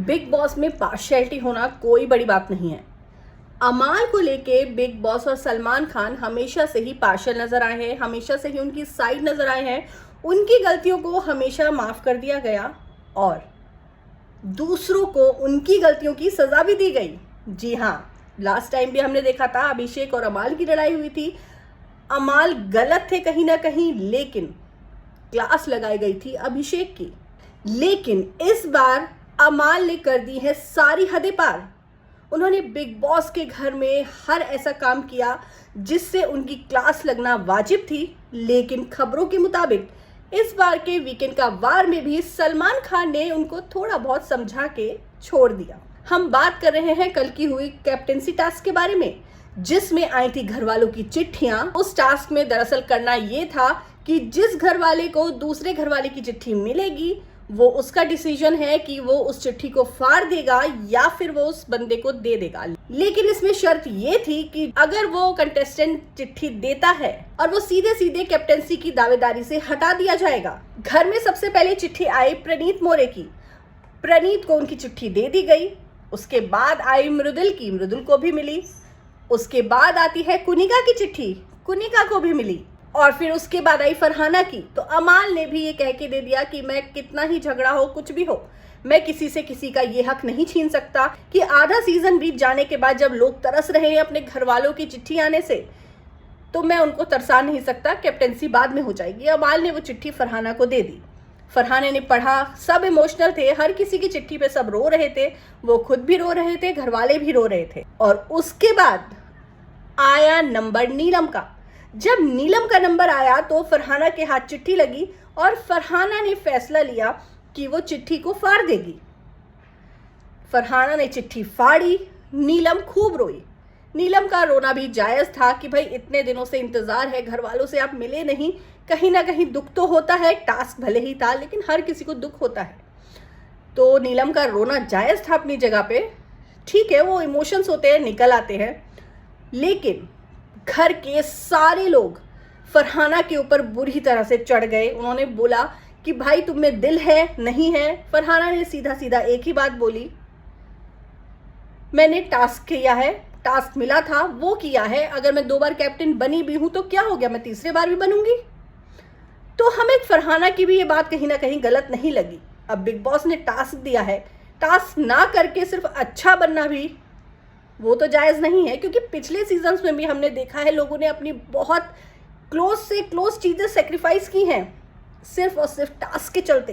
Big boss में partiality होना कोई बड़ी बात नहीं है। अमाल को लेके बिग बॉस और सलमान खान हमेशा से ही पार्शियल नजर आए हैं, हमेशा से ही उनकी साइड नजर आए हैं। उनकी गलतियों को हमेशा माफ कर दिया गया और दूसरों को उनकी गलतियों की सजा भी दी गई। जी हाँ, लास्ट टाइम भी हमने देखा था अभिषेक और अमाल की लड़ाई हुई थी। अमाल गलत थे कहीं ना कहीं, लेकिन क्लास लगाई गई थी अभिषेक की। लेकिन इस बार अमाल ने कर दी है सारी हदें पार। उन्होंने बिग बॉस के घर में हर ऐसा काम किया जिससे उनकी क्लास लगना वाजिब थी, लेकिन खबरों के मुताबिक इस बार के वीकेंड का वार में भी सलमान खान ने उनको थोड़ा बहुत समझा के छोड़ दिया। हम बात कर रहे हैं कल की हुई कैप्टेंसी टास्क के बारे में, जिसमें आई थी घर वालों की चिट्ठियां। उस टास्क में दरअसल करना ये था कि जिस घर वाले को दूसरे घर वाले की चिट्ठी मिलेगी वो उसका डिसीजन है कि वो उस चिट्ठी को फाड़ देगा या फिर वो उस बंदे को दे देगा। लेकिन इसमें शर्त ये थी कि अगर वो कंटेस्टेंट चिट्ठी देता है और वो सीधे सीधे कैप्टेंसी की दावेदारी से हटा दिया जाएगा। घर में सबसे पहले चिट्ठी आई प्रणीत मोरे की। प्रणीत को उनकी चिट्ठी दे दी गई। उसके बाद आई मृदुल की, मृदुल को भी मिली। उसके बाद आती है कुनिका की चिट्ठी, कुनिका को भी मिली। और फिर उसके बाद आई फरहाना की। तो अमाल ने भी ये कह के दे दिया कि मैं कितना ही झगड़ा हो, कुछ भी हो, मैं किसी से किसी का ये हक नहीं छीन सकता कि आधा सीजन बीत जाने के बाद जब लोग तरस रहे हैं अपने घर वालों की चिट्ठी आने से, तो मैं उनको तरसा नहीं सकता, कैप्टेंसी बाद में हो जाएगी। अमाल ने वो चिट्ठी फरहाना को दे दी। फरहाना ने पढ़ा, सब इमोशनल थे, हर किसी की चिट्ठी पे सब रो रहे थे, वो खुद भी रो रहे थे, घर वाले भी रो रहे थे। और उसके बाद आया नंबर नीलम का। जब नीलम का नंबर आया तो फरहाना के हाथ चिट्ठी लगी और फरहाना ने फैसला लिया कि वो चिट्ठी को फाड़ देगी। फरहाना ने चिट्ठी फाड़ी, नीलम खूब रोई। नीलम का रोना भी जायज था कि भाई इतने दिनों से इंतजार है, घर वालों से आप मिले नहीं, कहीं ना कहीं दुख तो होता है। टास्क भले ही था लेकिन हर किसी को दुख होता है, तो नीलम का रोना जायज था अपनी जगह पे। ठीक है, वो इमोशंस होते हैं, निकल आते हैं। लेकिन घर के सारे लोग फरहाना के ऊपर बुरी तरह से चढ़ गए। उन्होंने बोला कि भाई तुम में दिल है नहीं है। फरहाना ने सीधा सीधा एक ही बात बोली, मैंने टास्क किया है, टास्क मिला था वो किया है, अगर मैं 2 बार कैप्टन बनी भी हूं तो क्या हो गया, मैं तीसरे बार भी बनूंगी। तो हमें फरहाना की भी ये बात कहीं ना कहीं गलत नहीं लगी। अब बिग बॉस ने टास्क दिया है, टास्क ना करके सिर्फ अच्छा बनना भी वो तो जायज़ नहीं है, क्योंकि पिछले सीजन्स में भी हमने देखा है लोगों ने अपनी बहुत क्लोज से क्लोज चीज़ें सेक्रीफाइस की हैं सिर्फ और सिर्फ टास्क के चलते।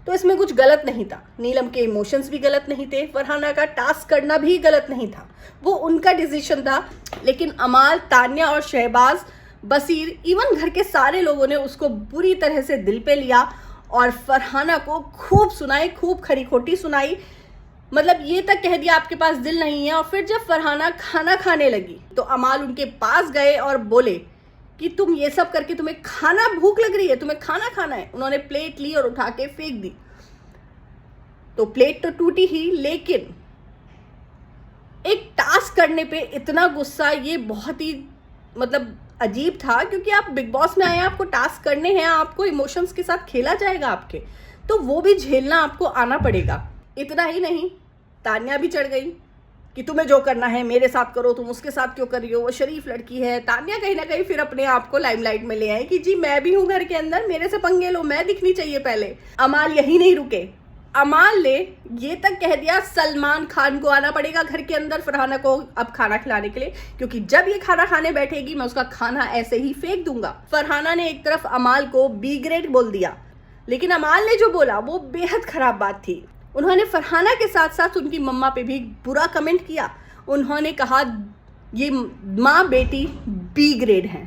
तो इसमें कुछ गलत नहीं था। नीलम के इमोशंस भी गलत नहीं थे, फरहाना का टास्क करना भी गलत नहीं था, वो उनका डिसीजन था। लेकिन अमाल, तान्या और शहबाज, बसीर, इवन घर के सारे लोगों ने उसको बुरी तरह से दिल पे लिया और फरहाना को खूब सुनाई, खूब खरी खोटी सुनाई। मतलब ये तक कह दिया आपके पास दिल नहीं है। और फिर जब फरहाना खाना खाने लगी तो अमाल उनके पास गए और बोले कि तुम ये सब करके तुम्हें खाना, भूख लग रही है, तुम्हें खाना खाना है। उन्होंने प्लेट ली और उठा के फेंक दी। तो प्लेट तो टूटी ही, लेकिन एक टास्क करने पे इतना गुस्सा, ये बहुत ही मतलब अजीब था। क्योंकि आप बिग बॉस में आए हैं, आपको टास्क करने हैं, आपको इमोशंस के साथ खेला जाएगा आपके, तो वो भी झेलना आपको आना पड़ेगा। इतना ही नहीं, तान्या भी चढ़ गई कि तुम्हें जो करना है मेरे साथ करो, तुम उसके साथ क्यों कर रही हो, वो शरीफ लड़की है। तान्या कहीं ना कहीं फिर अपने आप को लाइमलाइट में ले आई कि जी मैं भी हूं घर के अंदर, मेरे से पंगे लो, मैं दिखनी चाहिए पहले। अमाल यही नहीं रुके, अमाल ने ये तक कह दिया सलमान खान को आना पड़ेगा घर के अंदर फरहाना को अब खाना खिलाने के लिए, क्योंकि जब ये खाना खाने बैठेगी मैं उसका खाना ऐसे ही फेंक दूंगा। फरहाना ने एक तरफ अमाल को बी ग्रेड बोल दिया, लेकिन अमाल ने जो बोला वो बेहद खराब बात थी। उन्होंने फरहाना के साथ साथ उनकी मम्मा पे भी बुरा कमेंट किया। उन्होंने कहा ये माँ बेटी बी ग्रेड हैं।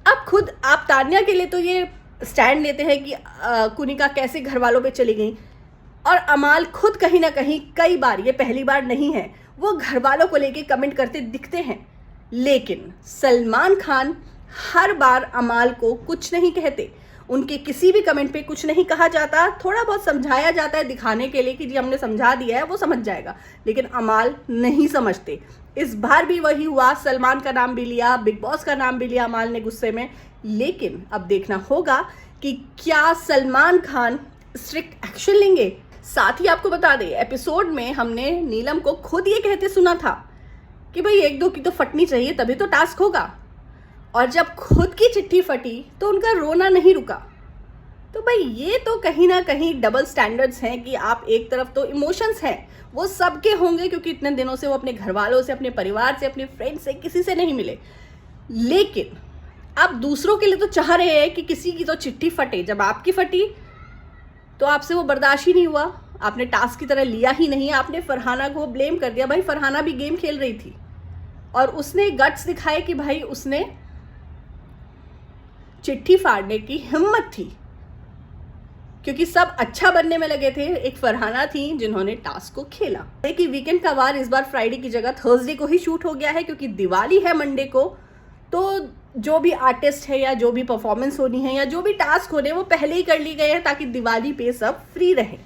अब खुद आप तान्या के लिए तो ये स्टैंड लेते हैं कि कुनिका कैसे घर वालों पे चली गई, और अमाल खुद कहीं ना कहीं कई बार, ये पहली बार नहीं है, वो घर वालों को लेके कमेंट करते दिखते हैं। लेकिन सलमान खान हर बार अमाल को कुछ नहीं कहते, उनके किसी भी कमेंट पे कुछ नहीं कहा जाता, थोड़ा बहुत समझाया जाता है दिखाने के लिए कि जी हमने समझा दिया है, वो समझ जाएगा। लेकिन अमाल नहीं समझते। इस बार भी वही हुआ, सलमान का नाम भी लिया, बिग बॉस का नाम भी लिया अमाल ने गुस्से में। लेकिन अब देखना होगा कि क्या सलमान खान स्ट्रिक्ट एक्शन लेंगे। साथ ही आपको बता दें, एपिसोड में हमने नीलम को खुद ये कहते सुना था कि भाई एक दो की तो फटनी चाहिए तभी तो टास्क होगा, और जब खुद की चिट्ठी फटी तो उनका रोना नहीं रुका। तो भाई ये तो कहीं ना कहीं डबल स्टैंडर्ड्स हैं कि आप एक तरफ तो इमोशंस हैं वो सबके होंगे, क्योंकि इतने दिनों से वो अपने घर वालों से, अपने परिवार से, अपने फ्रेंड से, किसी से नहीं मिले, लेकिन आप दूसरों के लिए तो चाह रहे हैं कि किसी की तो चिट्ठी फटे। जब आपकी फटी तो आपसे वो बर्दाश्त ही नहीं हुआ, आपने टास्क की तरह लिया ही नहीं, आपने फरहाना को ब्लेम कर दिया। भाई फरहाना भी गेम खेल रही थी और उसने गट्स दिखाए कि भाई उसने चिट्ठी फाड़ने की हिम्मत थी, क्योंकि सब अच्छा बनने में लगे थे। एक फरहाना थी जिन्होंने टास्क को खेला। कि वीकेंड का वार इस बार फ्राइडे की जगह थर्सडे को ही शूट हो गया है, क्योंकि दिवाली है मंडे को। तो जो भी आर्टिस्ट है या जो भी परफॉर्मेंस होनी है या जो भी टास्क होने वो पहले ही कर ली गए हैं, ताकि दिवाली पे सब फ्री रहे।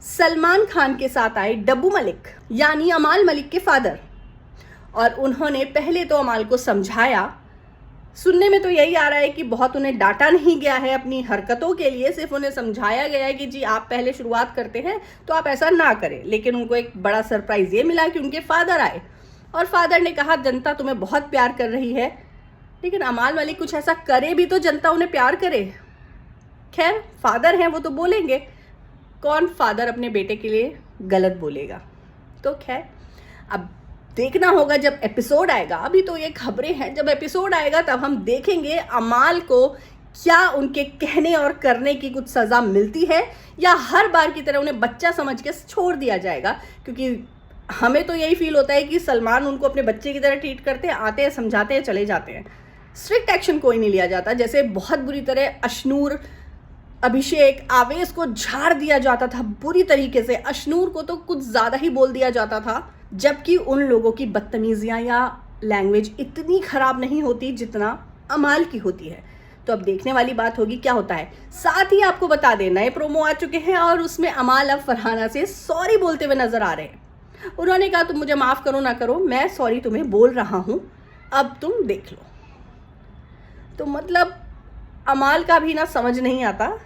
सलमान खान के साथ आए डब्बू मलिक, यानी अमाल मलिक के फादर, और उन्होंने पहले तो अमाल को समझाया। सुनने में तो यही आ रहा है कि बहुत उन्हें डांटा नहीं गया है अपनी हरकतों के लिए, सिर्फ उन्हें समझाया गया है कि जी आप पहले शुरुआत करते हैं तो आप ऐसा ना करें। लेकिन उनको एक बड़ा सरप्राइज ये मिला कि उनके फादर आए और फादर ने कहा जनता तुम्हें बहुत प्यार कर रही है, लेकिन अमाल मलिक कुछ ऐसा करे भी तो जनता उन्हें प्यार करे। खैर फादर हैं वो तो बोलेंगे, कौन फादर अपने बेटे के लिए गलत बोलेगा। तो खैर अब देखना होगा जब एपिसोड आएगा। अभी तो ये खबरें हैं, जब एपिसोड आएगा तब हम देखेंगे अमाल को क्या उनके कहने और करने की कुछ सज़ा मिलती है, या हर बार की तरह उन्हें बच्चा समझ के छोड़ दिया जाएगा। क्योंकि हमें तो यही फील होता है कि सलमान उनको अपने बच्चे की तरह ट्रीट करते हैं, आते हैं, समझाते हैं, चले जाते हैं। स्ट्रिक्ट एक्शन कोई नहीं लिया जाता। जैसे बहुत बुरी तरह अशनूर, अभिषेक, आवेश को झाड़ दिया जाता था बुरी तरीके से। अशनूर को तो कुछ ज़्यादा ही बोल दिया जाता था, जबकि उन लोगों की बदतमीजियाँ या लैंग्वेज इतनी ख़राब नहीं होती जितना अमाल की होती है। तो अब देखने वाली बात होगी क्या होता है। साथ ही आपको बता दें नए प्रोमो आ चुके हैं और उसमें अमाल अब फरहाना से सॉरी बोलते हुए नजर आ रहे हैं। उन्होंने कहा तुम मुझे माफ़ करो ना करो, मैं सॉरी तुम्हें बोल रहा हूँ, अब तुम देख लो। तो मतलब अमाल का भी ना समझ नहीं आता,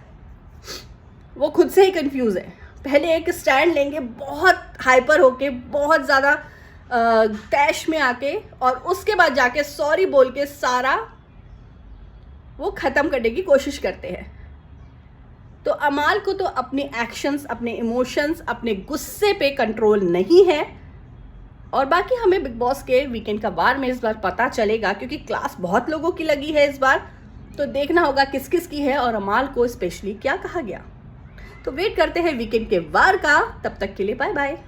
वो खुद से ही कंफ्यूज है। पहले एक स्टैंड लेंगे बहुत हाइपर होके, बहुत ज़्यादा तैश में आके, और उसके बाद जाके सॉरी बोल के सारा वो ख़त्म करने की कोशिश करते हैं। तो अमाल को तो अपने एक्शंस, अपने इमोशंस, अपने गुस्से पे कंट्रोल नहीं है। और बाकी हमें बिग बॉस के वीकेंड का वार में इस बार पता चलेगा, क्योंकि क्लास बहुत लोगों की लगी है इस बार। तो देखना होगा किस किस की है और अमाल को स्पेशली क्या कहा गया। तो वेट करते हैं वीकेंड के वार का। तब तक के लिए बाय बाय।